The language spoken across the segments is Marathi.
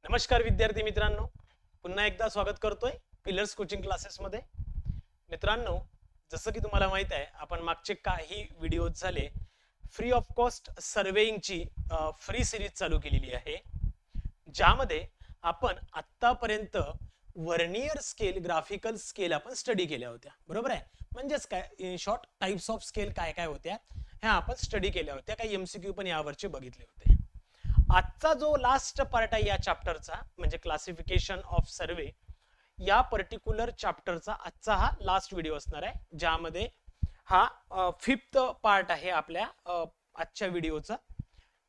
नमस्कार विद्यार्थी मित्रांनो, पुन्हा एकदा स्वागत करतोय पिलर्स कोचिंग क्लासेस मध्ये. मित्रांनो, जसं की तुम्हाला माहित आहे, आपण मागचे काही व्हिडिओज झाले फ्री ऑफ कॉस्ट सर्वेइंगची फ्री सिरीज चालू केलेली आहे, ज्यामध्ये आपण आतापर्यंत वर्नियर स्केल, ग्राफिकल स्केल आपण स्टडी केल्या होत्या. बरोबर आहे? म्हणजेच काय, in short types of scale काय काय होत्या ह्या आपण स्टडी केल्या होत्या. काही एमसीक्यू पण यावरचे बघितले होते. आजचा जो लास्ट पार्ट आहे या चॅप्टरचा, म्हणजे क्लासिफिकेशन ऑफ सर्वे, या पर्टिक्युलर चॅप्टरचा आजचा हा लास्ट व्हिडिओ असणार आहे, ज्यामध्ये हा 5th पार्ट आहे आपल्या आजच्या व्हिडिओचा,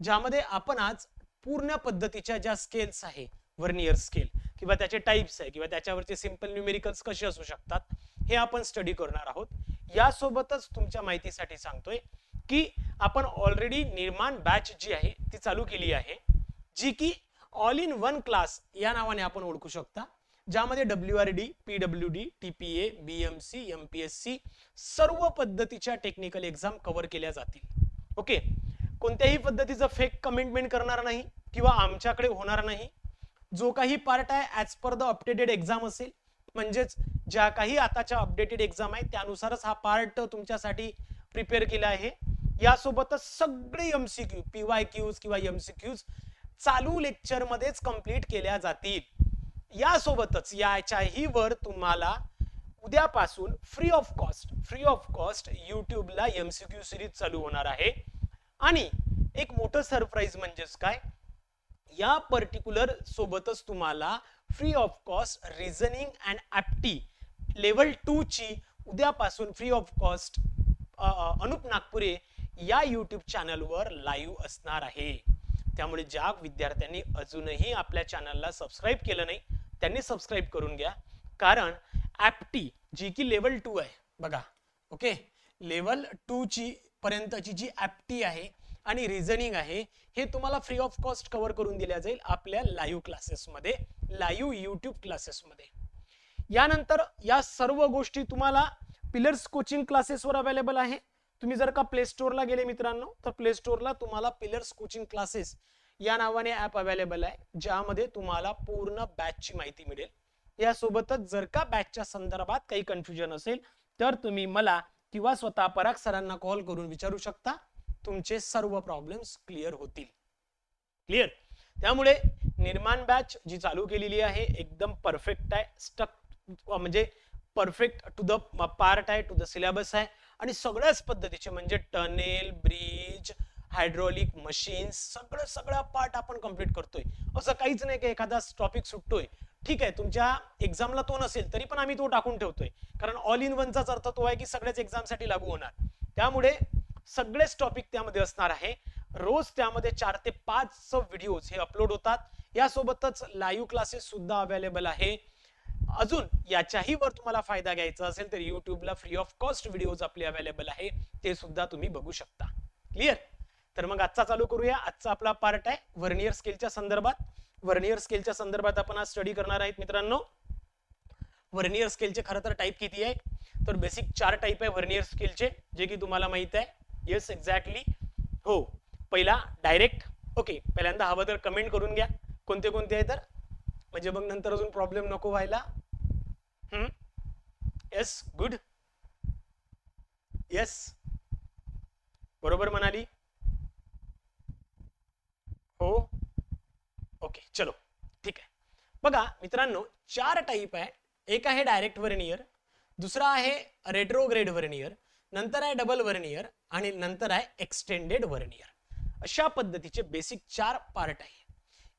ज्यामध्ये आपण आज पूर्ण पद्धतीच्या ज्या स्केल्स आहे, वर्नियर स्केल किंवा त्याचे टाइप्स आहे किंवा त्याच्यावरचे सिंपल न्यूमेरिकल्स कसे असू शकतात हे आपण स्टडी करणार आहोत. यासोबतच तुमच्या माहितीसाठी सांगतोय की आपण ऑलरेडी निर्माण बॅच जी आहे ती चालू केली आहे, जी की ऑल इन वन क्लास या नावाने आपण ओळखू शकता, ज्यामध्ये WRD, PWD, TPA, BMC, MPSC सर्व पद्धतीच्या टेक्निकल एक्झाम कव्हर केल्या जातील. ओके, कोणत्याही पद्धतीचं फेक कमिटमेंट करणार नाही किंवा आमच्याकडे होणार नाही. जो काही पार्ट आहे as per the updated exam असेल, म्हणजेच ज्या काही आताच्या अपडेटेड एक्झाम आहे त्यानुसारच हा पार्ट तुमच्यासाठी प्रिपेअर केला आहे. यासोबतच सगळे एमसीक्यू, PYQs किंवा एमसीक्यूज चालू लेक्चर मध्येच कंप्लीट केल्या जातील. यासोबतच याच्याही वर तुम्हाला उद्यापासून फ्री ऑफ कॉस्ट युट्यूबला एमसीक्यू सिरीज चालू होणार आहे. आणि एक मोठं सरप्राईज म्हणजेच काय, या पर्टिक्युलर सोबतच तुम्हाला free of cost reasoning and apti level 2 ची उद्यापासून free of cost Anup Nagpure या युट्यूब चॅनलवर लाईव्ह असणार आहे. त्यामुळे ज्या विद्यार्थ्यांनी अजूनही आपल्या चॅनलला सबस्क्राईब केलं नाही त्यांनी सबस्क्राईब करून घ्या, कारण ऍप्टी जी की लेवल 2 आहे बघा, ओके, लेवल 2 ची पर्यंतची जी ऍप्टी आहे आणि रिझनिंग आहे हे तुम्हाला फ्री ऑफ कॉस्ट कव्हर करून दिल्या जाईल आपल्या लाईव्ह क्लासेसमध्ये, लाईव्ह युट्यूब क्लासेसमध्ये. यानंतर या सर्व गोष्टी तुम्हाला पिलर्स कोचिंग क्लासेसवर अवेलेबल आहे. तुम्ही जर का प्ले स्टोअरला गेले मित्रांनो, तर प्ले स्टोअरला तुम्हाला पिलर्स कोचिंग क्लासेस या नावाने ऍप अवेलेबल आहे, ज्यामध्ये तुम्हाला पूर्ण बॅचची माहिती मिळेल. यासोबतच जर का बॅचच्या संदर्भात काही कन्फ्युजन असेल तर तुम्ही मला किंवा स्वतः पराग सरांना कॉल करून विचारू शकता, तुमचे सर्व प्रॉब्लेम्स क्लिअर होतील. क्लिअर? त्यामुळे निर्माण बॅच जी चालू केलेली आहे एकदम परफेक्ट आहे, स्टक म्हणजे परफेक्ट टू द पार्ट आहे, टू द सिलेबस आहे, आणि सगळ्याच पद्धतीचे म्हणजे टनेल, ब्रिज, हायड्रॉलिक मशीन्स सगळं पार्ट आपण कंप्लीट करतोय. असं काहीच नाही की एखादा टॉपिक सुटतोय, ठीक आहे, तुमच्या एक्झामला तो नसेल तरी पण आम्ही तो टाकून ठेवतोय, कारण ऑल इन वनचाच अर्थ तो आहे की सगळ्याच एक्झामसाठी लागू होणार. त्यामुळे सगळेच टॉपिक त्यामध्ये असणार आहे. रोज त्यामध्ये 4 ते 5 व्हिडिओज हे अपलोड होतात. यासोबतच लाईव्ह क्लासेस सुद्धा अवेलेबल आहे. अजून याच्याही वर तुम्हाला फायदा घ्यायचा असेल तर युट्यूबला फ्री ऑफ कॉस्ट व्हिडिओज आपले अवेलेबल आहे, ते सुद्धा तुम्ही बघू शकता. क्लिअर? तर मग आजचा चालू करूया. आजचा आपला पार्ट आहे वर्नियर स्केलच्या संदर्भात. वर्नियर स्केलच्या संदर्भात आपण आज स्टडी करणार आहेत मित्रांनो. वर्नियर स्केलचे खरं तर टाइप किती आहे, तर बेसिक 4 टाइप आहे वर्नियर स्केलचे, जे की तुम्हाला माहित आहे. येस, एक्झॅक्टली, हो. पहिला डायरेक्ट. ओके, पहिल्यांदा हवं तर कमेंट करून घ्या कोणते कोणते आहे, तर म्हणजे मग नंतर अजून प्रॉब्लेम नको व्हायला. येस, गुड, येस, बरोबर म्हणाली, हो, ओके, चलो, ठीक आहे. बघा मित्रांनो, 4 टाइप आहे. एक आहे डायरेक्ट वर्नियर, दुसरा आहे रेट्रोग्रेड वर्नियर, नंतर आहे डबल वर्नियर आणि नंतर आहे एक्सटेंडेड वर्नियर. अशा पद्धतीचे बेसिक 4 पार्ट आहे.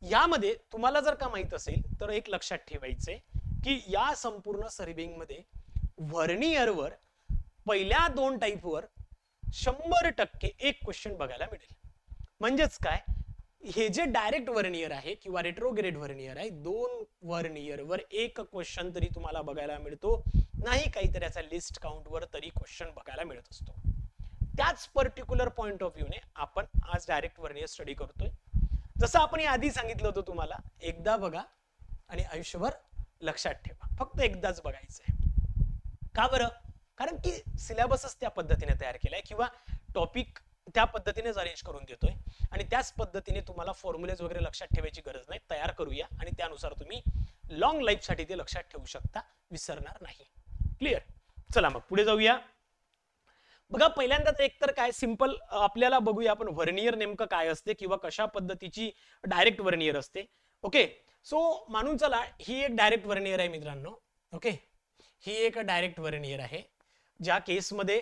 यामध्ये तुम्हाला जर का माहित असेल तर एक लक्षात ठेवायचंय की या संपूर्ण सर्विंग मध्ये वर्नियरवर पहिल्या 2 टाइपवर 100% एक क्वेश्चन बघायला मिळेल. म्हणजेच काय, हे जे डायरेक्ट वर्नियर आहे किंवा रेट्रोग्रेड वर्नियर आहे, 2 वर्नियरवर एक क्वेश्चन तरी तुम्हाला बघायला मिळतो, नाही काहीतरी याचा लिस्ट काउंट वर तरी क्वेश्चन बघायला मिळत असतो. त्याच पर्टिक्युलर पॉइंट ऑफ व्ह्यूने आपण आज डायरेक्ट वर्नियर स्टडी करतोय. जसं आपण आधी सांगितलं होतं तुम्हाला, एकदा बघा आणि आयुष्यभर लक्षात ठेवा. फक्त एकदाच बघायचंय. का बरं? कारण की सिलेबसच त्या पद्धतीने तयार केलाय किंवा टॉपिक त्या पद्धतीनेच अरेंज करून देतोय आणि त्याच पद्धतीने तुम्हाला फॉर्म्युलेज वगैरे लक्षात ठेवायची गरज नाही, तयार करूया आणि त्यानुसार तुम्ही लॉंग लाईफ साठी ते लक्षात ठेवू शकता, विसरणार नाही. क्लिअर. चला मग पुढे जाऊया. बघा पहिल्यांदा एक तर काय सिंपल आपल्याला बघूया आपण व्हर्नियर नेमकं काय असते किंवा कशा पद्धतीची डायरेक्ट व्हर्नियर असते. ओके, सो मानून चला ही एक डायरेक्ट व्हर्नियर आहे मित्रांनो. ओके, ही एक डायरेक्ट व्हर्नियर आहे ज्या केसमध्ये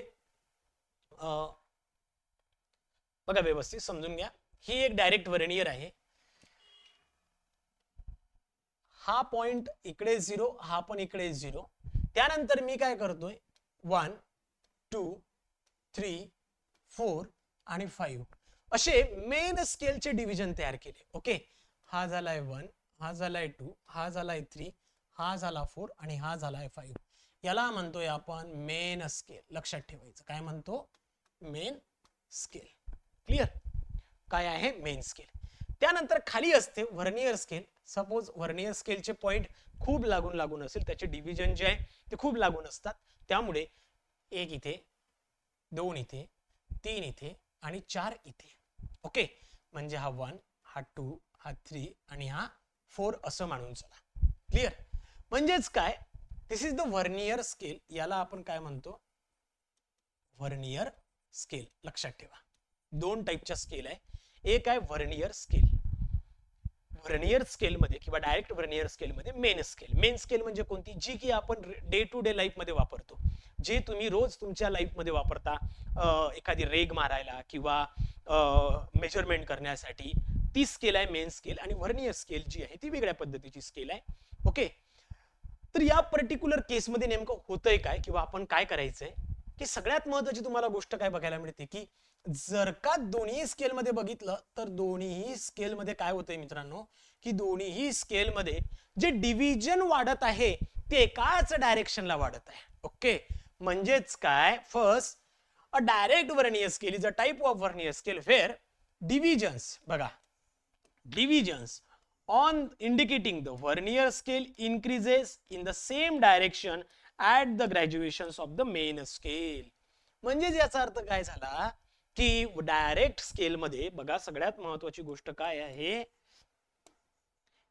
बघा व्यवस्थित समजून घ्या. ही एक डायरेक्ट व्हर्नियर आहे. हा पॉइंट इकडे 0, हा पण इकडे 0. त्यानंतर मी काय करतोय 1 2 3 4 आणि 5 असे मेन स्केलचे डिव्हिजन तयार केले. ओके, हा झालाय 1, हा झालाय 2, हा झालाय 3, हा झाला 4 आणि हा झालाय 5. याला म्हणतोय आपण मेन स्केल. लक्षात ठेवायचं काय म्हणतो, मेन स्केल. क्लिअर. काय आहे मेन स्केल. त्यानंतर खाली असते व्हर्नियर स्केल. सपोज व्हर्नियर स्केलचे पॉइंट खूप लागून असेल, त्याचे डिव्हिजन जे आहे ते खूप लागून असतात, त्यामुळे 1 इथे, 2 इथे, 3 इथे आणि 4 इथे. ओके, म्हणजे हा 1, हा 2, हा 3 आणि हा 4 असं मानून चला. क्लिअर. म्हणजेच काय, दिस इज द व्हर्नियर स्केल. याला आपण काय म्हणतो, व्हर्नियर स्केल. लक्षात ठेवा 2 टाईपच्या स्केल आहे. एक आहे व्हर्नियर स्केल. व्हर्नियर स्केल मध्ये किंवा डायरेक्ट व्हर्नियर स्केल मध्ये मेन स्केल. मेन स्केल म्हणजे कोणती, जी की आपण डे टू डे लाईफ मध्ये वापरतो, जे तुम्ही रोज तुमच्या लाईफ मध्ये वापरता, एखादी रेग मारायला किंवा मेजरमेंट करण्यासाठी. ती स्केल आहे मेन स्केल. आणि व्हर्नियर स्केल जी आहे ती वेगळ्या पद्धतीची स्केल आहे. ओके, तर या पर्टिक्युलर केसमध्ये नेमकं होतंय काय किंवा आपण काय करायचंय, की सगळ्यात महत्त्वाची तुम्हाला गोष्ट काय बघायला मिळते, की जर का दोन्ही स्केल मध्ये बघितलं तर दोन्ही स्केल मध्ये काय होतंय मित्रांनो, की दोन्ही स्केल मध्ये जे डिव्हिजन वाढत आहे ते एकाच डायरेक्शनला वाढत आहे. ओके, म्हणजेच काय, first a direct vernier scale is a type of vernier scale where divisions, बघा divisions on indicating the vernier scale increases in the same direction at the graduations of the main scale. म्हणजे याचा अर्थ काय झाला, की डायरेक्ट स्केल मध्ये बघा सगळ्यात महत्वाची गोष्ट काय आहे,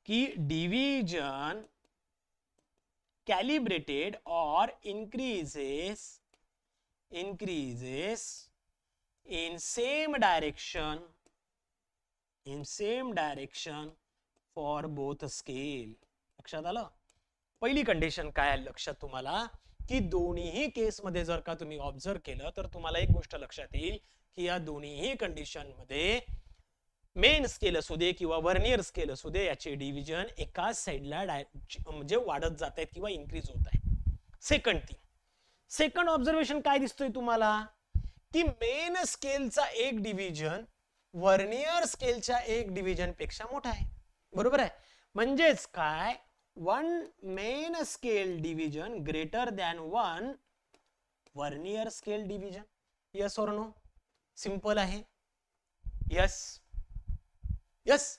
की division calibrated or increases in same direction for both scale. लक्षात आलं. पहिली कंडिशन काय आहे लक्षात तुम्हाला, की दोन्हीही केस मध्ये जर का तुम्ही ऑब्झर्व केलं तर तुम्हाला एक गोष्ट लक्षात येईल, की या दोन्हीही कंडिशन मध्ये मेन स्केल असू दे किंवा व्हर्नियर स्केल असू दे, याचे डिव्हिजन एकाच साइडला म्हणजे वाढत जात आहेत किंवा इन्क्रीज होत आहे. सेकंड ऑब्झर्वेशन काय दिसतोय तुम्हाला, की मेन स्केलचा एक डिव्हिजन व्हर्नियर स्केलच्या एक डिव्हिजन पेक्षा मोठा आहे. बरोबर आहे. म्हणजेच काय, 1 main scale division greater than 1 vernier scale division. Yes और नो. सिंपल आहे. Yes yes.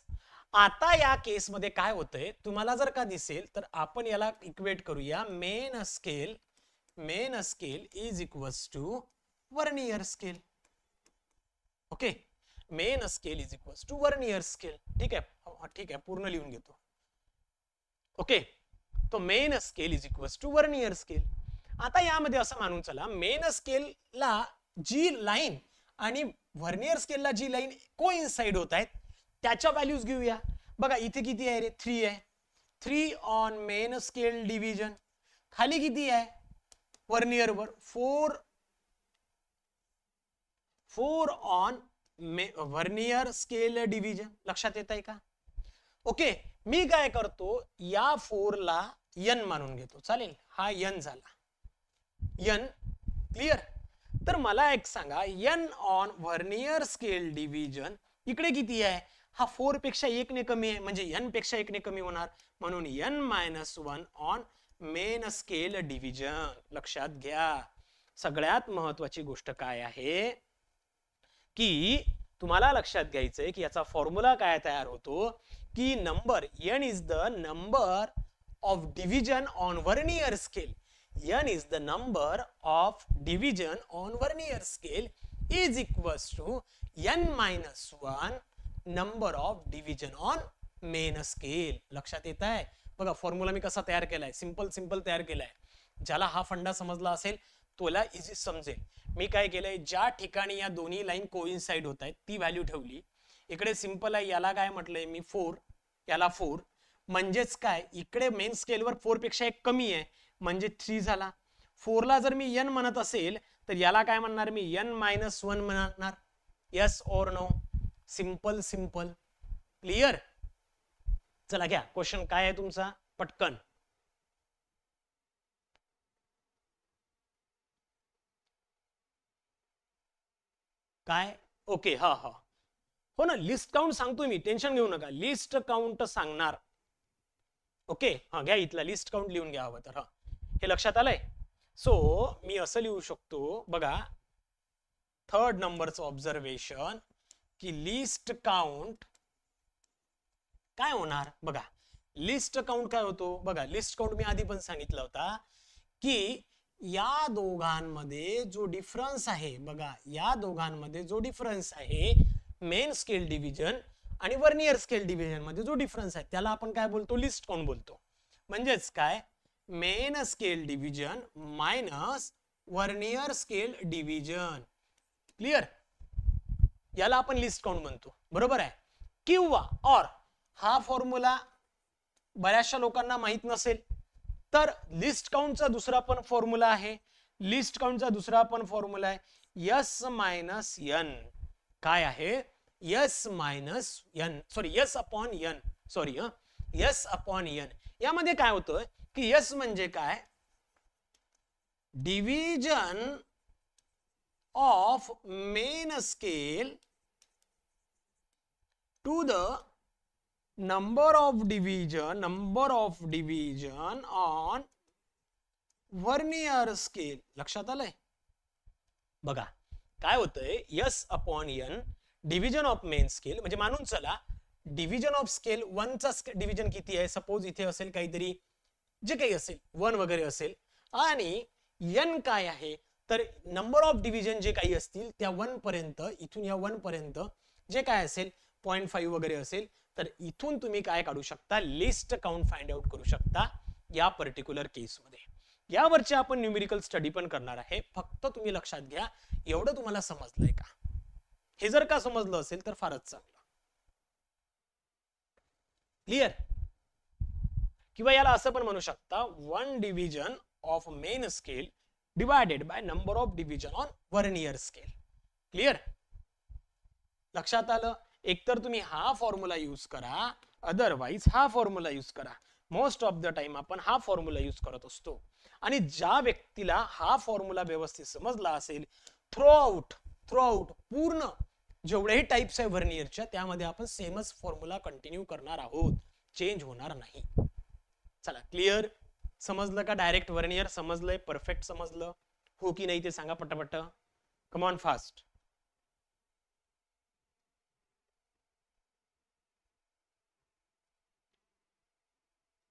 आता या केस मध्ये काय होतंय तुम्हाला जर का दिसेल तर आपण याला इक्वेट करूया, main scale is equals to vernier scale. Okay, main scale is equals to vernier scale. ठीक आहे, पूर्ण लिहून घेतो. ओके, तो main scale is equals to vernier scale. आता यामध्ये असं मानून चला, मेन स्केलला जी लाईन आणि व्हर्नियर स्केलला जी लाईन कोइन्साइड होत आहेत त्याच्या व्हॅल्यूज घेऊया. बघा इथे किती आहे रे, 3 आहे. 3 ऑन मेन स्केल डिव्हिजन. खाली किती आहे व्हर्नियर वर, 4 ऑन व्हर्नियर स्केल डिव्हिजन. लक्षात येत आहे का. ओके, मी काय करतो, या 4 ला n मानून घेतो. चालेल, हा n झाला. n clear. तर मला एक सांगा, n on vernier scale division इकडे किती आहे, हा 4 पेक्षा 1 ने कमी आहे, म्हणजे n पेक्षा 1 ने कमी होणार, म्हणून n-1 on main scale division. लक्षात घ्या, सगळ्यात महत्वाची गोष्ट काय आहे, की तुम्हाला लक्षात घ्यायचंय की याचा फॉर्म्युला काय तयार होतो, की number n is the number of division on vernier scale. n is the number of division on vernier scale is equals to n-1 number of division on main scale. लक्षात येत आहे? बघा फॉर्म्युला मी कसा तयार केलाय, सिंपल तयार केलाय. ज्याला हा फंडा समजला असेल तोला इझी समजेल. मी काय केलंय, ज्या ठिकाणी या दोन्ही लाईन कोइन्साइड होत आहेत ती व्हॅल्यू ठेवली. इकडे सिंपल आहे, याला काय म्हटलंय मी 4, याला 4. म्हणजेच काय, इकडे मेन स्केलवर 4 पेक्षा एक कमी आहे म्हणजे 3 झाला. 4 ला जर मी n म्हणत असेल तर याला काय म्हणणार मी, n-1 म्हणणार. यस और नो? सिंपल. क्लिअर? चला घ्या क्वेश्चन काय आहे तुमचा पटकन. काय? ओके, हा हो ना, लिस्ट काउंट सांगतोय मी, टेन्शन घेऊ नका, लिस्ट काउंट सांगणार. ओके, हा घ्या, इथला लिस्ट काउंट लिहून घ्या हवं तर. हा, हे लक्षात आलंय? सो मी असं लिहू शकतो बघा, थर्ड नंबरचं ऑब्झर्वेशन की लिस्ट काउंट काय होणार. बघा लिस्ट काउंट काय होतो, बघा लिस्ट काउंट मी आधी पण सांगितलं होता की या दोघांमध्ये जो डिफरन्स आहे, बघा या दोघांमध्ये जो डिफरन्स आहे मेन स्केल डिव्हिजन आणि वर्नियर स्केल डिव्हिजन मध्ये जो डिफरन्स आहे त्याला आपण काय बोलतो, लिस्ट काउंट बोलतो. म्हणजेच काय, main scale division minus vernier scale division. Clear? याला आपण लिस्ट काउंट म्हणतो, बरोबर आहे. किंवा और हा फॉर्म्युला बऱ्याचशा लोकांना माहित नसेल तर लिस्ट काउंटचा दुसरा पण फॉर्म्युला आहे. लिस्ट काउंटचा दुसरा पण फॉर्म्युला आहे यस मायनस एन. काय आहे, S minus n, sorry S upon n, sorry S upon n. यामध्ये काय होतं की यस म्हणजे काय, division of main scale to the number of division on vernier scale. लक्षात आलंय? बघा काय होतंय, S upon n division of main scale, म्हणजे मानून चला डिव्हिजन ऑफ स्केल 1 चा डिव्हिजन किती आहे, सपोज इथे असेल काहीतरी जे काही असेल 1 वगैरे असेल, आणि एन काय आहे तर नंबर ऑफ डिव्हिजन जे काही असतील त्या 1 पर्यंत, इथून या 1 पर्यंत जे काय असेल 0.5 वगैरे असेल तर इथून तुम्ही काय काढू शकता, लिस्ट काउंट फाइंड आउट करू शकता या पर्टिक्युलर केस मध्ये. यावरचे आपण न्यूमेरिकल स्टडी पण करणार आहे. फक्त तुम्ही लक्षात घ्या, एवढं तुम्हाला समजलंय का? हे जर का समजलं असेल तर फारच चांगलं. क्लिअर? किंवा याला असं पण म्हणू शकता, 1 division of main scale divided by number of division on vernier scale. Clear? लक्षात आलं? एकतर तुम्ही हा फॉर्म्युला यूज करा, अदरवाइज हा फॉर्म्युला यूज करा. मोस्ट ऑफ द टाइम आपण हा फॉर्म्युला यूज करत असतो. आणि ज्या व्यक्तीला हा फॉर्म्युला व्यवस्थित समजला असेल, थ्रू आउट पूर्ण जेवढेही टाइप्स आहे व्हर्नियरच्या त्यामध्ये आपण सेमच फॉर्म्युला कंटिन्यू करणार आहोत, चेंज होणार नाही. चला क्लिअर? समजलं का? Direct vernier समजलंय? परफेक्ट समजलं हो की नाही ते सांगा पटापट. Come on fast.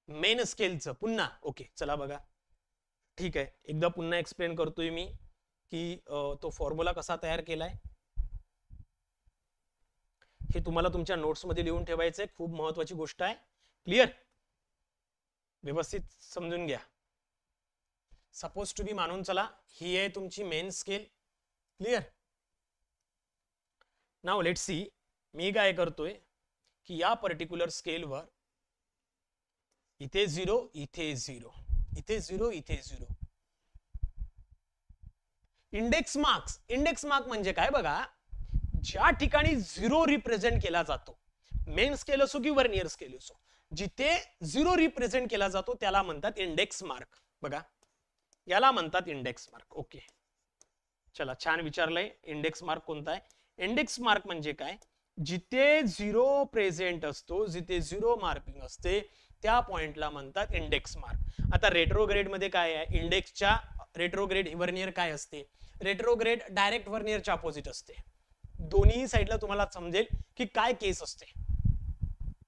मेन स्केलचं पुन्हा ओके, चला बघा ठीक आहे, एकदा पुन्हा एक्सप्लेन करतोय मी की तो फॉर्म्युला कसा तयार केलाय. हे तुम्हाला तुमच्या नोट्स मध्ये लिहून ठेवायचंय, खूप महत्वाची गोष्ट आहे. क्लिअर? व्यवस्थित समजून घ्या. सपोज टू बी मानून चला ही आहे तुमची main scale. Clear? Now let see, मी काय करतोय की या पर्टिक्युलर स्केलवर इथे 0, इथे 0, इथे 0, इथे 0. इंडेक्स मार्क म्हणजे काय बघा, ज्या ठिकाणी 0 रिप्रेझेंट केला जातो, मेन स्केल असो की वर्नियर स्केल असो, जिथे 0 रिप्रेझेंट केला जातो त्याला म्हणतात इंडेक्स मार्क. बघा याला म्हणतात इंडेक्स मार्क. ओके चला, छान विचारलंय. इंडेक्स मार्क कोणता आहे? इंडेक्स मार्क म्हणजे काय, जिथे 0 प्रेझेंट असतो, जिथे 0 मार्किंग असते त्या पॉइंटला म्हणतात इंडेक्स मार्क. आता रेट्रोग्रेड मध्ये काय आहे, इंडेक्सच्या रेट्रोग्रेड वर्नियर काय असते, रेट्रोग्रेड डायरेक्ट वर्नियरच्या अपोजिट असते. दोन्ही साइडला तुम्हाला समजेल की काय केस असते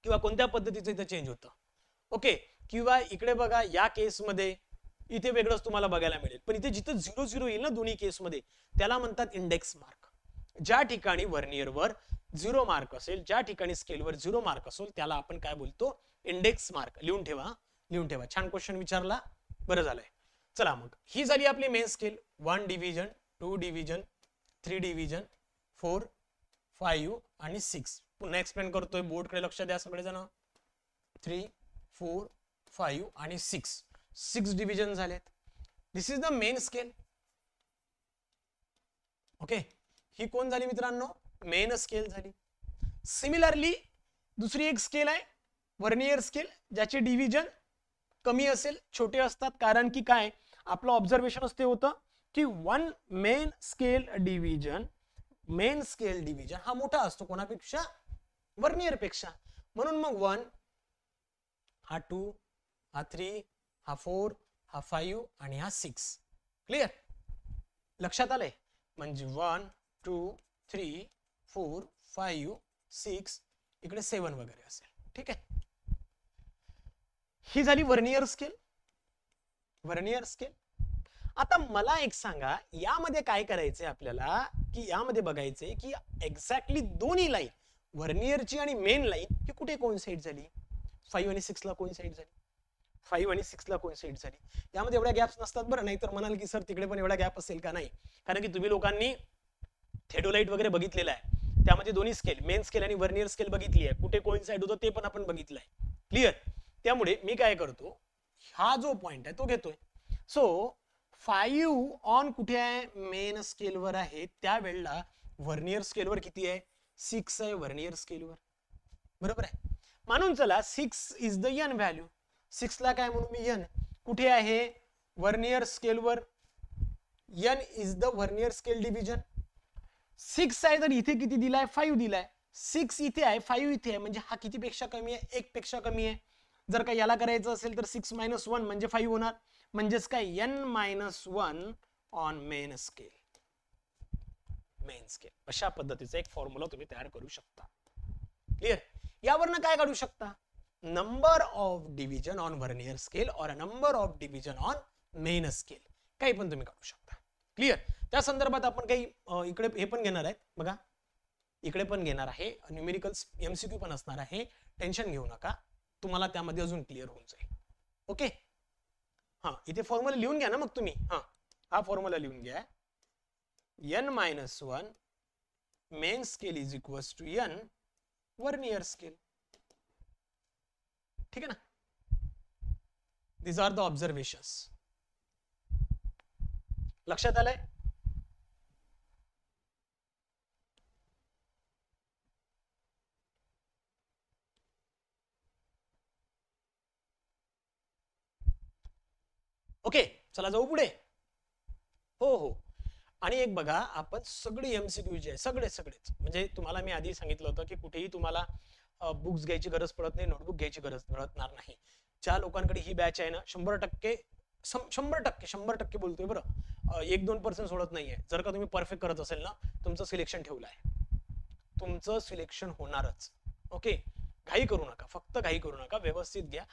किंवा कोणत्या पद्धतीचं इथे चेंज होतं. ओके, किंवा इकडे बघा या केस मध्ये इथे वेगळंच तुम्हाला बघायला मिळेल, पण इथे जिथे 0 0 येईल ना दोन्ही केस मध्ये त्याला म्हणतात इंडेक्स मार्क. ज्या ठिकाणी वर्नियरवर 0 मार्क असेल, ज्या ठिकाणी स्केलवर 0 मार्क असेल त्याला आपण काय बोलतो, इंडेक्स मार्क. लिहून ठेवा. छान क्वेश्चन विचारला, बरं झालंय. चला मग ही झाली आपली main scale. 1 division, 2 division, 3 division, 4, 5 आणि 6. पुन्हा एक्सप्लेन करतोय, बोर्डकडे लक्ष द्या सगळेजण. 3, 4, 5 आणि 6 डिव्हिजन झालेत. This is the main scale. Okay, ही कोण झाली मित्रांनो, मेन स्केल झाली. सिमिलरली दुसरी एक स्केल आहे व्हर्नियर स्केल, ज्याचे डिव्हिजन कमी असेल, छोटे असतात. कारण की काय, आपलं ऑब्झर्वेशन असते होतं की मेन स्केल डिव्हिजन हा मोठा असतो कोणापेक्षा, व्हर्नियर पेक्षा. म्हणून मग 1, हा 2, हा 3, हा 4, हा 5 आणि हा 6. क्लिअर, लक्षात आलंय. म्हणजे 1, 2, 3, 4, 5, 6, इकडे 7 वगैरे असेल. ठीक आहे, ही झाली व्हर्नियर स्केल. आता मला एक सांगा, यामध्ये काय करायचंय आपल्याला, की यामध्ये बघायचंय की एक्झॅक्टली दोन्ही लाईन, व्हर्नियरची आणि मेन लाईन, ही कुठे कोइन्साइड झाली. 5 आणि 6 ला कोइन्साइड झाली. यामध्ये एवढ्या गॅप्स नसतात बरं, नाहीतर म्हणाल की सर तिकडे पण एवढा गॅप असेल का. नाही, कारण की तुम्ही लोकांनी थेडोलाइट वगैरे बघितलेला आहे, त्यामध्ये दोन्ही स्केल, मेन स्केल आणि व्हर्नियर स्केल बघितली आहे, कुठे कोइन्साइड होतं ते पण आपण बघितलंय. क्लिअर. त्यामुळे मी काय करतो, हा जो पॉइंट आहे तो घेतोय. सो 5 ऑन कुठे आहे, मेन स्केलवर आहे. त्यावेळेला व्हर्नियर स्केलवर किती आहे, 6 आहे व्हर्नियर स्केलवर. बरोबर आहे. म्हणून चला 6 इज द n व्हॅल्यू. 6 ला काय म्हणू मी, n कुठे आहे, व्हर्नियर स्केलवर. n is the vernier scale division. 6 आहे तर इथे किती दिलाय, 5 दिलाय. 6 इथे आहे, 5 इथे आहे, म्हणजे हा किती पेक्षा कमी आहे, 1 पेक्षा कमी आहे. जर का याला करायचं असेल तर 6 - 1 म्हणजे 5 होणार. म्हणजेच काय, n - 1 ऑन मेन स्केल. अशा पद्धतीचा एक फॉर्म्युला तुम्ही तयार करू शकता. क्लिअर. यावरनं काय काढू शकता, number of division on vernier scale और number of division on main scale, काही पण तुम्ही काढू शकता. क्लिअर. त्या संदर्भात आपण काही इकडे हे पण घेणार आहेत बघा, इकडे पण घेणार आहे न्यूमेरिकल्स, MCQ पण असणार आहे. टेन्शन घेऊ नका, तुम्हाला त्यामध्ये अजून क्लिअर होऊन जाईल. ओके, हा इथे फॉर्म्युला लिहून घ्या ना मग तुम्ही. हा फॉर्म्युला लिहून घ्या. n - 1 main scale is equals to n vernier scale. ठीक आहे ना. these are the observations. लक्षात आलंय. ओके, चला जाऊ पुढे. हो. आणि एक बघा, आपण सगळे MCQ जे आहे, सगळेच म्हणजे तुम्हाला मी आधी सांगितलं होतं की कुठेही तुम्हाला बुक्स घ्यायची गरज पडत नाही, नोटबुक घ्यायची गरज पडणार नाही. ज्या लोकांकडे ही बॅच आहे ना, 100% बोलतोय बरं, 1-2% सोडत नाहीये. जर का तुम्ही परफेक्ट करत असेल ना, तुमचं सिलेक्शन ठेवलं आहे, तुमचं सिलेक्शन होणारच. ओके, घाई करू नका, फक्त घाई करू नका, व्यवस्थित घ्या.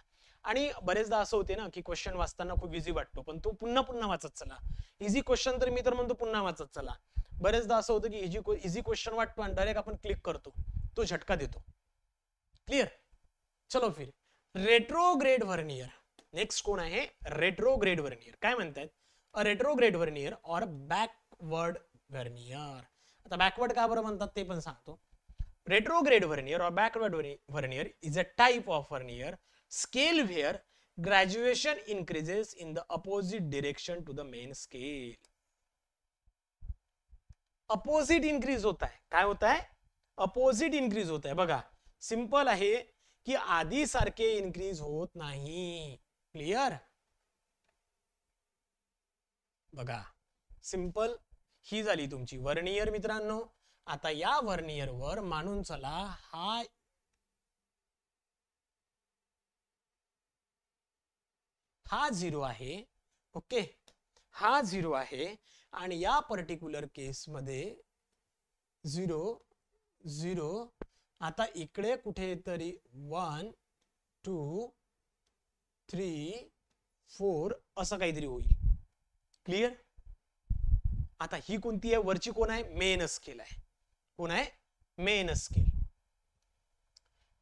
आणि बरेचदा असं होते ना की क्वेश्चन वाचताना खूप इझी वाटतो, पण तो पुन्हा वाचत चला. इझी क्वेश्चन तर मी तर म्हणतो पुन्हा वाचत चला. बरेचदा असं होतं की इझी क्वेश्चन वाटतो आणि डायरेक्ट आपण क्लिक करतो, तो झटका देतो. क्लिअर. चलो फिर रेट्रोग्रेड व्हर्नियर. नेक्स्ट कोण आहे, रेट्रोग्रेड व्हर्नियर. काय म्हणतात, अ रेट्रोग्रेड व्हर्नियर और बॅकवर्ड व्हर्नियर. आता बॅकवर्ड का बरं म्हणतात ते पण सांगतो. रेट्रोग्रेड व्हर्नियर और backward vernier is a type of vernier scale where graduation increases in the opposite direction to the main scale. Opposite increase होता है. काय होता है, अपोजिट इंक्रीज होता है. बघा, सिंपल आहे की आधी सारखे इंक्रीज होत नाही. क्लिअर. बघा, सिंपल ही झाली तुमची व्हर्नियर मित्रांनो. आता या व्हर्नियर वर मानून चला, हा 0 आहे. ओके, हा 0 आहे आणि या पर्टिक्युलर केस मध्ये 0 0. आता इकडे कुठेतरी 1 2 3 4 असं काहीतरी होईल. क्लिअर. आता ही कोणती आहे, वरची कोण आहे, मेन स्केल आहे. कोण आहे, मेन स्केल.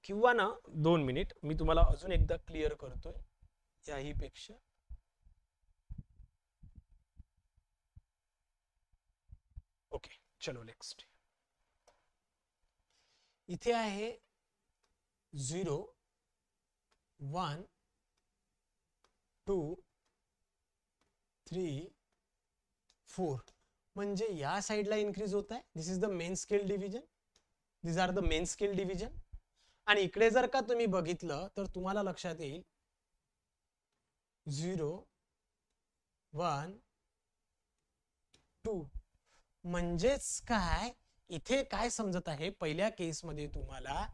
किंवा ना 2 मिनिट मी तुम्हाला अजून एकदा क्लिअर करतोय याही पेक्षा. ओके चलो नेक्स्ट. इथे आहे 0 1 2 3 4 म्हणजे या साइडला इन्क्रीज होत आहे. This is the main scale division. This are the main scale division. आणि इकडे जर का तुम्ही बघितलं तर तुम्हाला लक्षात येईल 0 1 2 म्हणजेच काय इथे काय समजत आहे पहिल्या केसमध्ये तुम्हाला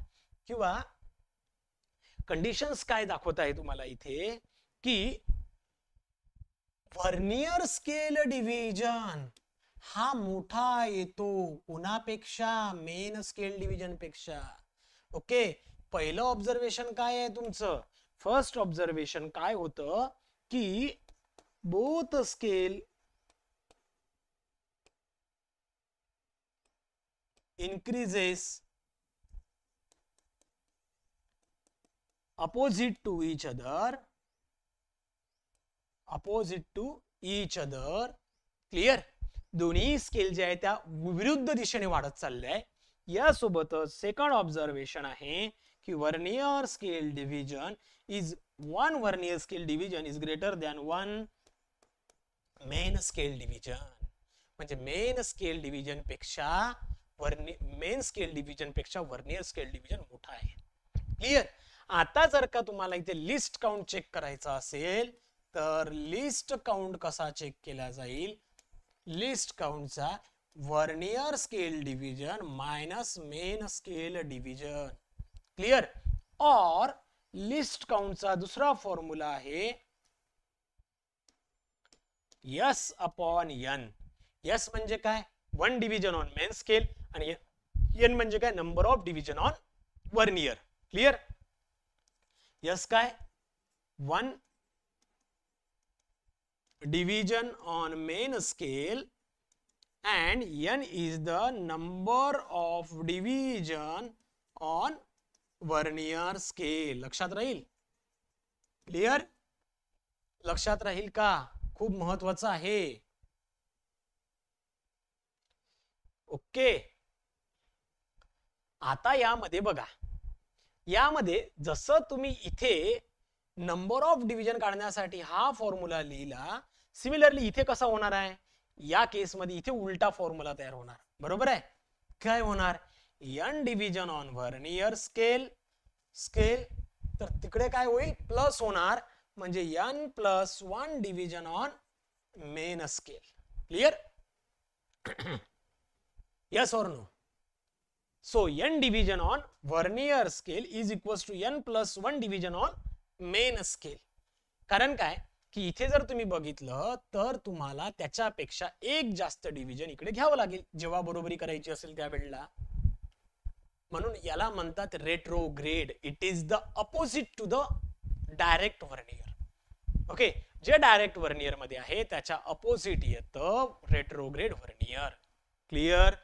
किंवा कंडिशन्स काय दाखवत आहे तुम्हाला इथे की व्हर्नियर स्केल डिव्हिजन हा मोठा येतो कोणापेक्षा मेन स्केल डिव्हिजन पेक्षा. ओके पहिलं ऑब्झर्वेशन काय आहे तुमचं. फर्स्ट ऑब्झर्वेशन काय होतं की both scale increases opposite to each other. Clear. दोन्ही स्केल जे आहे त्या विरुद्ध दिशेने वाढत चालल्या आहे. यासोबतच सेकंड ऑब्झर्वेशन आहे की vernier scale division is one vernier scale division is greater than one main scale division. म्हणजे मेन स्केल डिव्हिजन पेक्षा मेन स्केल डिव्हिजन पेक्षा व्हर्नियर स्केल डिव्हिजन मोठा आहे. क्लिअर. आता जर का तुम्हाला इथे लिस्ट काउंट चेक करायचा असेल तर लिस्ट काउंट कसा चेक केला जाईल. लिस्ट काउंटचा vernier scale division minus main scale division. Clear. और लिस्ट काउंटचा दुसरा फॉर्म्युला आहे S अपॉन N. S म्हणजे काय 1 डिव्हिजन ऑन मेन स्केल आणि N म्हणजे काय number of division on vernier. Clear. S काय 1 division on main scale and N is the number of division on vernier scale. लक्षात राहील. क्लिअर. लक्षात राहील का. खूप महत्वाचं आहे. ओके. आता यामध्ये बघा यामध्ये जसं तुम्ही इथे नंबर ऑफ डिव्हिजन काढण्यासाठी हा फॉर्म्युला लिहिला सिमिलरली इथे कसा होणार आहे या केसमध्ये इथे उलटा फॉर्म्युला तयार होणार. बरोबर आहे. काय होणार N division on vernier scale तर तिकडे काय होईल प्लस होणार म्हणजे N plus 1 division on main scale. Clear. yes or no. So N division on vernier scale is equals to N plus 1 division on main scale. कारण काय की इथे जर तुम्ही बघितलं तर तुम्हाला त्याच्यापेक्षा एक जास्त डिव्हिजन इकडे घ्यावं लागेल जेव्हा बरोबरी करायची असेल त्यावेळेला. म्हणून याला म्हणतात retrograde. It is the opposite to the direct vernier. Okay. जे डायरेक्ट व्हर्नियर मध्ये आहे त्याच्या अपोजिट येतं retrograde vernier. Clear.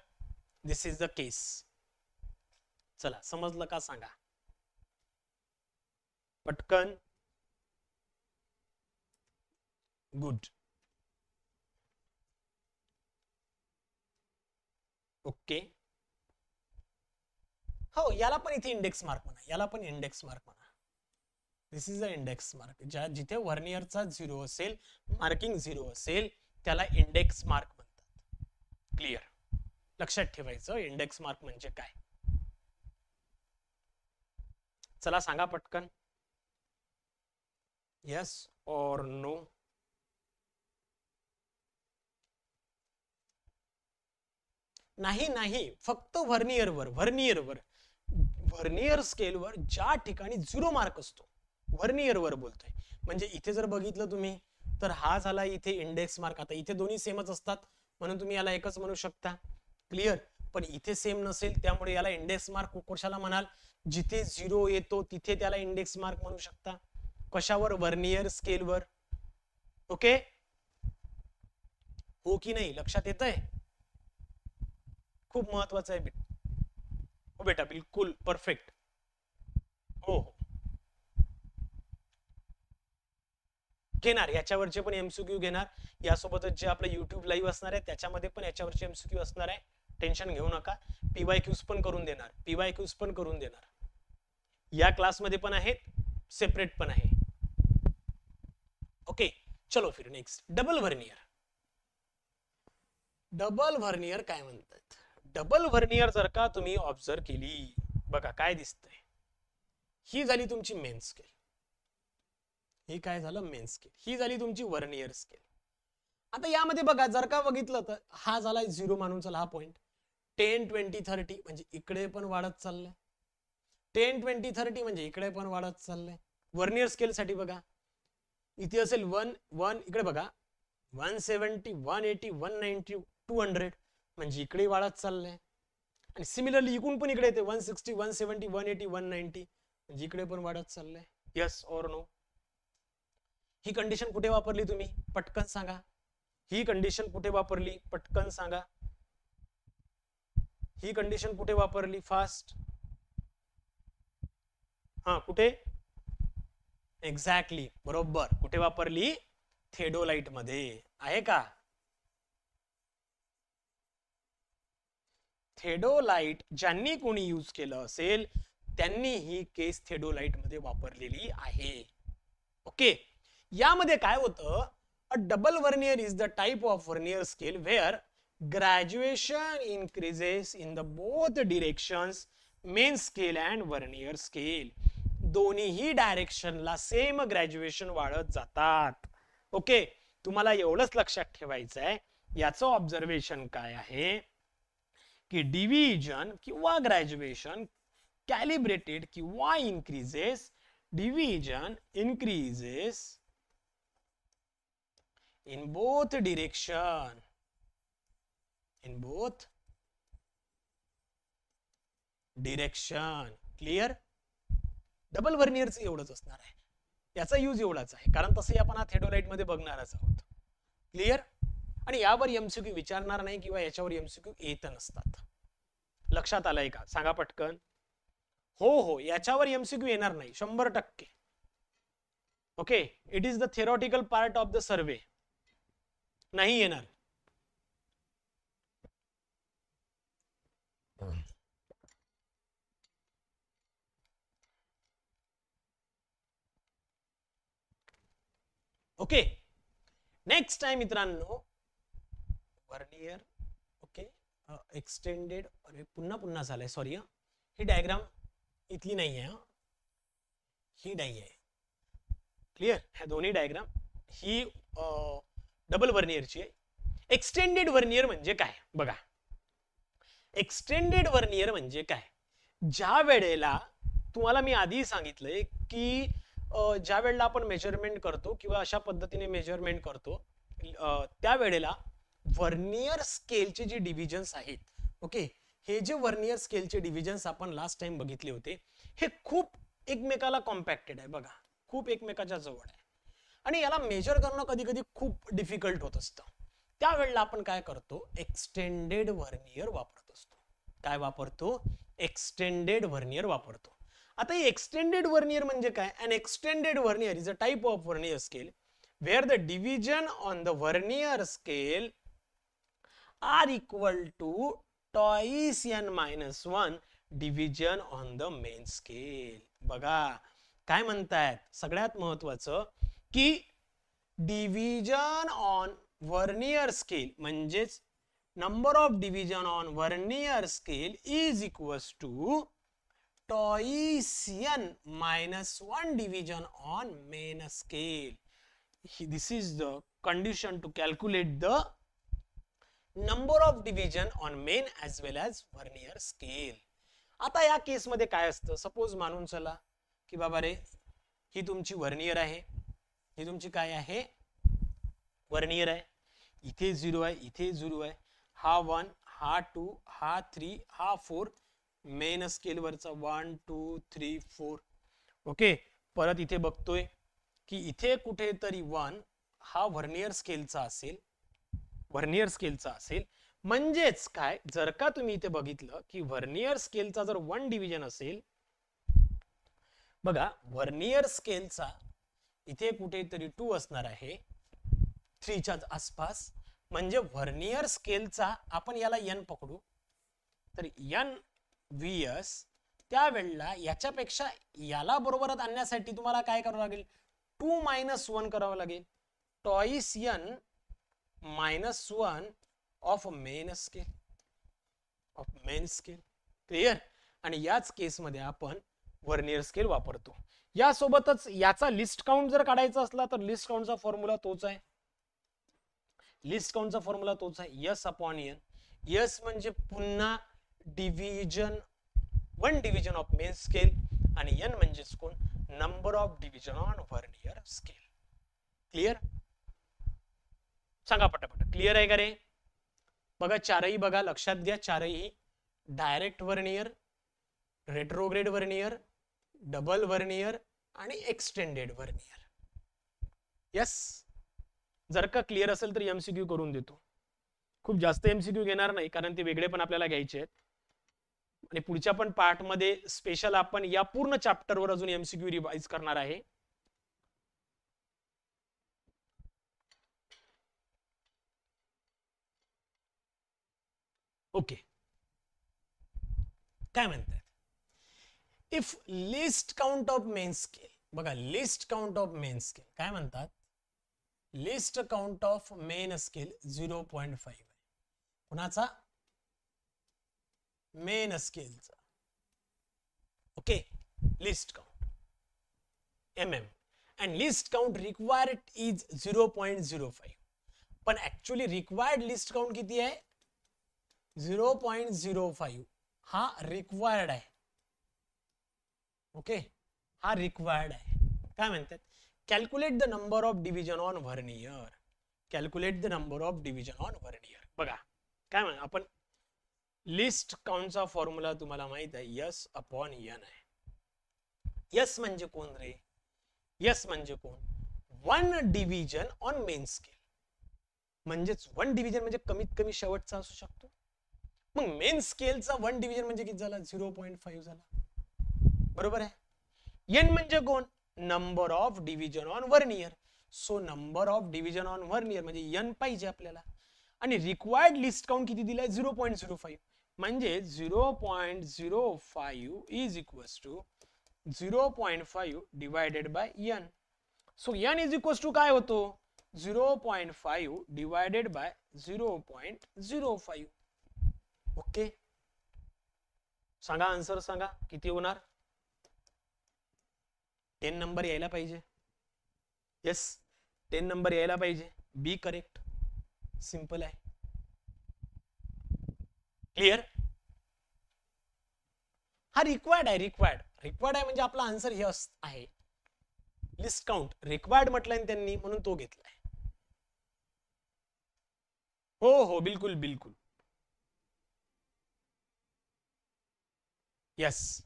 This is the case. चला समजलं का सांगा पटकन. गुड. ओके. हो याला पण इथे इंडेक्स मार्क म्हणा. याला पण इंडेक्स मार्क म्हणा. दिस इज द इंडेक्स मार्क. जिथे व्हर्नियरचा 0 असेल मार्किंग 0 असेल त्याला इंडेक्स मार्क म्हणतात. क्लिअर. लक्षात ठेवायचं इंडेक्स मार्क म्हणजे काय. चला सांगा पटकन. yes or no. नाही फक्त व्हर्नियर स्केलवर ज्या ठिकाणी 0 मार्क असतो व्हर्नियरवर बोलतोय. म्हणजे इथे जर बघितलं तुम्ही तर हा झाला इथे इंडेक्स मार्क. आता इथे दोन्ही सेमच असतात म्हणून तुम्ही याला एकच म्हणू शकता. क्लिअर. पण इथे सेम नसेल त्यामुळे याला इंडेक्स मार्क कशाला म्हणाल जिथे 0 येतो तिथे त्याला इंडेक्स मार्क म्हणू शकता. कशावर व्हर्नियर स्केलवर. ओके. हो की नाही लक्षात येतंय. खूप महत्वाचं आहे. हो बेटा, बिलकुल परफेक्ट. हो हो, घेणार. याच्यावरचे पण एमसीक्यू घेणार. यासोबतच जे आपलं युट्यूब लाईव्ह असणार आहे त्याच्यामध्ये पण याच्यावरचे एमसीक्यू असणार आहे. टेन्शन घेऊ नका. पीवायक्यूज पण करून देणार. पीवायक्यूज पण करून देणार. या क्लासमध्ये पण आहेत, सेपरेट पण आहे. ओके, चलो फिर next. Double vernier. Double vernier काय म्हणतात? डबल व्हर्नियर जर का तुम्ही ऑब्झर्व केली, बघा काय दिसतंय. ही झाली तुमची मेन स्केल. ही काय झालं? Main scale. ही झाली तुमची व्हर्नियर स्केल. आता यामध्ये बघा, जर का बघितलं तर हा झाला 0 मानून चला हा पॉइंट. 10, 20, 30 म्हणजे इकडे पण वाढत चाललंय. 10, 20, 30 म्हणजे इकडे पण वाढत चाललंय. व्हर्नियर स्केल साठी बघा, इथे असेल 1, 1, इकडे बघा 170, 180, 190, 200 म्हणजे इकडे वाढत चाललंय. आणि सिमिलरली इकडून पण इकडे येते 160, 170, 180, 190 म्हणजे इकडे पण वाढत चाललंय. Yes or no? ही कंडिशन कुठे वापरली तुम्ही? पटकन सांगा. ही कंडिशन कुठे वापरली? पटकन सांगा. ही कंडिशन कुठे वापरली? फास्ट. हा, कुठे? एक्झॅक्टली, बरोबर. कुठे वापरली? थेडोलाइट मध्ये. आहे का? थेडोलाइट ज्यांनी कोणी यूज केलं असेल त्यांनी ही केस थेडोलाइट मध्ये वापरलेली आहे. ओके, यामध्ये काय होतं? A double vernier is the type of vernier scale where graduation increases in the both directions, main scale and vernier scale. दोन्हीही डायरेक्शनला सेम ग्रॅज्युएशन वाढत जातात. ओके, तुम्हाला एवढंच लक्षात ठेवायचं आहे. याचं ऑब्झर्वेशन काय आहे की डिव्हिजन किंवा ग्रॅज्युएशन कॅलिब्रेटेड किंवा increases, division increases in both direction, in both direction. Clear? Double व्हर्नियरच एवढंच असणार आहे. याचा यूज एवढाच आहे, कारण तसंही आपण हा थेडोलाइट मध्ये बघणारच आहोत. क्लिअर? आणि यावर एमसीक्यू विचारणार नाही किंवा याच्यावर एमसीक्यू येत नसतात. लक्षात आलंय का? सांगा पटकन. हो हो, याच्यावर एमसीक्यू येणार नाही 100%. Okay, it is the theoretical part of the survey. नाही येणार. ओके, नेक्स्ट आहे मित्रांनो व्हर्नियर. Okay, extended. अरे पुन्हा झालंय, सॉरी. ही डायग्राम इथली नाही आहे, ही नाही आहे. क्लिअर? ह्या दोन्ही डायग्राम ही डबल व्हर्नियरची आहे. एक्सटेंडेड व्हर्नियर म्हणजे काय बघा. एक्सटेंडेड व्हर्नियर म्हणजे काय? ज्या वेळेला तुम्हाला मी आधी सांगितलंय की ज्या वेळेला आपण मेजरमेंट करतो किंवा अशा पद्धतीने मेजरमेंट करतो त्या वेळेला व्हर्नियर स्केलचे जे डिव्हिजन्स आहेत, ओके, हे जे व्हर्नियर स्केलचे डिव्हिजन्स आपण लास्ट टाइम बघितले होते हे खूप एकमेकाला कॉम्पॅक्टेड आहे. बघा, खूप एकमेकाच्या जवळ आहे आणि याला मेजर करणं कधी कधी खूप डिफिकल्ट होत असतं. त्यावेळेला आपण काय करतो? एक्सटेंडेड व्हर्नियर वापरत असतो. काय वापरतो? एक्सटेंडेड व्हर्नियर वापरतो. आता ही एक्सटेंडेड व्हर्नियर म्हणजे काय? An extended vernier is a type of vernier scale where the division on the vernier scale are equal to twice n minus 1 division on the main scale. बघा काय म्हणतायत, सगळ्यात महत्वाचं की डिव्हिजन ऑन व्हर्नियर स्केल म्हणजेच number of division on vernier scale is equals to twice n minus 1 division on main scale. This is the condition to calculate the number of division on main as well as vernier scale. आता या केस मध्ये काय असतं? सपोज मानून चला की बाबा रे ही तुमची व्हर्नियर आहे, ही तुमची काय आहे? व्हर्नियर आहे. इथे 0 आहे, इथे 0 आहे. हा 1, हा 2, हा 3, हा 4. मेन स्केल वरचा 1 2 3 4. ओके, परत इथे बघतोय की इथे कुठेतरी 1 हा व्हर्नियर स्केलचा असेल, व्हर्नियर स्केलचा असेल. म्हणजेच काय, जर का तुम्ही इथे बघितलं की व्हर्नियर स्केलचा जर 1 डिव्हिजन असेल, बघा व्हर्नियर स्केलचा इथे कुठेतरी 2 असणार आहे 3 च्या आसपास, म्हणजे व्हर्नियर स्केलचा आपण याला n पकडू तर n VS, त्यावेळेला याच्यापेक्षा याला बरोबरात आणण्यासाठी तुम्हाला काय करावं लागेल, 2 - 1 करावं लागेल, twice n - 1 of main scale, clear. आणि याच केसमध्ये आपण व्हर्नियर स्केल वापरतो. यासोबतच याचा लिस्ट काउंट जर काढायचा असला तर लिस्ट काउंटचा फॉर्म्युला तोच आहे, S अपॉन n. S म्हणजे पुन्हा division, 1 division of main scale, आणि n म्हणजेच कोण, number of division on vernier scale. Clear, सांगा पटापट, क्लिअर आहे का रे? बघा चारही बघा, लक्षात घ्या, चारही direct vernier, retrograde vernier, double vernier आणि एक्सटेंडेड व्हर्नियर. यस, जर का क्लिअर असेल तर एमसीक्यू करून देतो. खूप जास्त एमसीक्यू घेणार नाही, कारण ते वेगळे पण आपल्याला घ्यायचे आहेत, आणि पुढच्या पण पार्ट मध्ये स्पेशल आपण या पूर्ण चॅप्टरवर अजून एमसीक्यू रिवाइज करणार आहे. ओके, काय म्हणतात, if list count of main scale, बघा list count of main scale काय म्हणतात, list count of main scale 0.5 आहे, कुणाचा, मेन स्केलचा. Okay, list count mm, and list count required is 0.05, पण ऍक्च्युअली रिक्वायर्ड लिस्ट काउंट किती आहे, 0.05 हा रिक्वायर्ड आहे. ओके, हा रिक्वायर्ड आहे. काय म्हणतात, calculate the number of division on vernier, calculate the number of division on vernier. बघा काय म्हणा, आपण लिस्ट काउंटचा फॉर्म्युला तुम्हाला माहित आहे, S अपॉन n आहे. S म्हणजे कोण रे, S म्हणजे कोण, 1 डिव्हिजन ऑन मेन स्केल, म्हणजेच 1 डिव्हिजन म्हणजे कमीत कमी शेवटचा असू शकतो. मग मेन स्केलचा 1 डिव्हिजन म्हणजे किती झाला, 0.5 झाला, बरोबर आहे. n म्हणजे कोण, number of division on vernier, so number of division on vernier म्हणजे n पाहिजे आपल्याला, आणि रिक्वायर्ड लिस्ट काउंट किती दिलाय, 0.05, म्हणजे 0.05 is equals to 0.5 divided by n. So n is equals to काय होतो, 0.5 डिवायडेड बाय 0.05. ओके, सांगा आन्सर, सांगा किती होणार, 10 नंबर यायला पाहिजे. यस, 10 नंबर यायला पाहिजे. बी करेक्ट, सिंपल आहे. क्लिअर, हा रिक्वायर्ड आहे, रिक्वायर्ड आहे म्हणजे आपला आन्सर हे आहे, लिस्ट काउंट रिक्वायर्ड म्हटलंय त्यांनी म्हणून तो घेतलाय. हो बिलकुल बिलकुल, यस.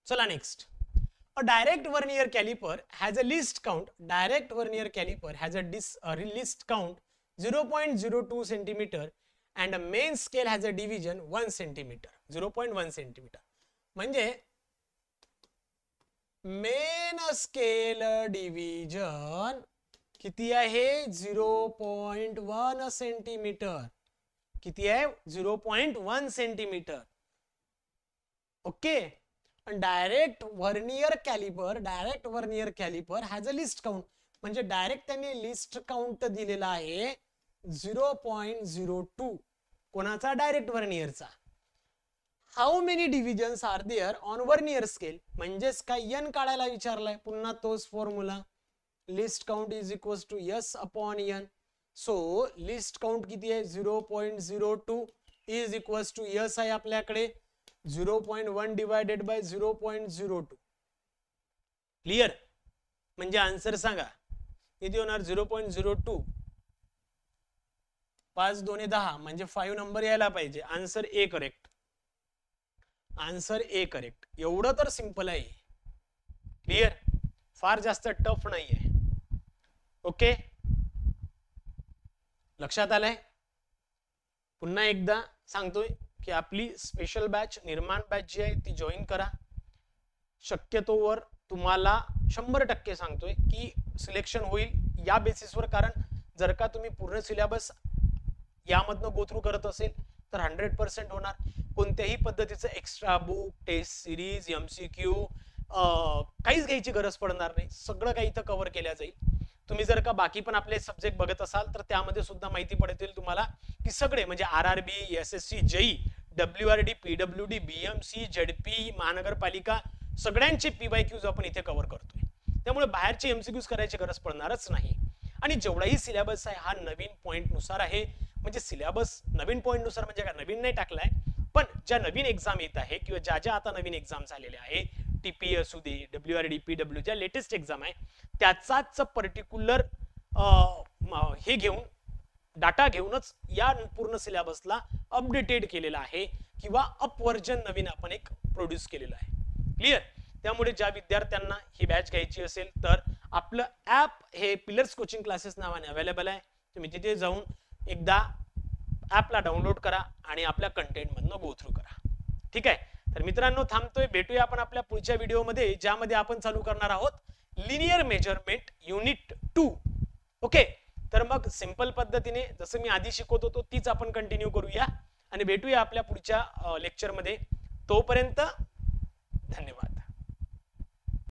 चला next, a direct vernier caliper has a list count, direct vernier caliper has a list count 0.02 centimeter and a main scale has a division 1 centimeter, 0.1 centimeter. म्हणजे मेन स्केल डिव्हिजन किती आहे, 0.1 सेंटीमीटर, किती आहे, 0.1 centimetre. Okay, direct vernier calliper has a list count, म्हणजे डायरेक्ट त्यांनी लिस्ट काउंट दिलेला आहे 0.02, कोणाचा, डायरेक्ट व्हर्नियरचा. How many divisions are there on vernier scale, म्हणजेच काय n काढायला विचारलाय, पुन्हा तोच formula, list count is equal to S upon n. So list count किती आहे, 0.02 इज इक्वल टू S आहे आपल्याकडे 0.1 डिवायडेड बाय 0.02. क्लिअर, म्हणजे आन्सर सांगा किती होणार, 0.02, 5 2 10, म्हणजे 5 नंबर यायला पाहिजे. Answer A correct, answer A correct. एवढं तर सिंपल आहे. क्लिअर, फार जास्त टफ नाही आहे. ओके, लक्षात आलंय? पुन्हा एकदा सांगतोय की आपली स्पेशल बॅच निर्माण बॅच जी आहे ती जॉईन करा. शक्यतोवर तुम्हाला 100% सांगतोय की सिलेक्शन होईल या बेसिसवर, कारण जर का तुम्ही पूर्ण सिलेबस यामधनं गो थ्रू करत असेल तर 100% होणार. कोणत्याही पद्धतीचं extra book, test series, MCQ काहीच घ्यायची गरज पडणार नाही. सगळं काही इथं कव्हर केल्या जाईल. तुम्ही जर का बाकी पण आपले सब्जेक्ट बघत असाल तर त्यामध्ये सुद्धा माहिती पडतील तुम्हाला की सगळे म्हणजे RRB, SSC, JEE, WRD, PWD, BMC, ZP, महानगरपालिका सगळ्यांचे PYQs आपण इथे कव्हर करतोय. त्यामुळे बाहेरचे MCQs करायची गरज पडणारच नाही. आणि जेवढाही सिलेबस आहे हा नवीन पॉइंट नुसार आहे. म्हणजे सिलेबस नवीन पॉइंट नुसार म्हणजे काय नवीन नाही टाकलाय, पण ज्या नवीन एक्झाम येत आहे किंवा ज्या आता नवीन एक्झाम झालेल्या आहे, TPA असू दे, WRD, PW ज्या लेटेस्ट एक्झाम आहे त्याचाच पर्टिक्युलर हे घेऊन डाटा घेऊनच या पूर्ण सिलेबसला अपडेटेड केलेला आहे किंवा अप व्हर्जन नवीन आपण एक प्रोड्यूस केलेलं आहे. क्लिअर? त्यामुळे ज्या विद्यार्थ्यांना ही बॅच घ्यायची असेल तर आपलं ऍप हे पिलर्स कोचिंग क्लासेस नावाने अवेलेबल आहे. तुम्ही तिथे जाऊन एकदा ऍपला डाउनलोड करा आणि आपल्या कंटेंट मधनं गो थ्रू करा. ठीक आहे? तर मित्रांनो थांबतोय, भेटूया आपण आपल्या पुढच्या व्हिडिओमध्ये ज्यामध्ये आपण चालू करणार आहोत लिनियर मेजरमेंट युनिट 2. ओके, तर मग सिंपल पद्धतीने जसं मी आधी शिकवत होतो तीच आपण कंटिन्यू करूया आणि भेटूया आपल्या पुढच्या लेक्चरमध्ये. तोपर्यंत धन्यवाद.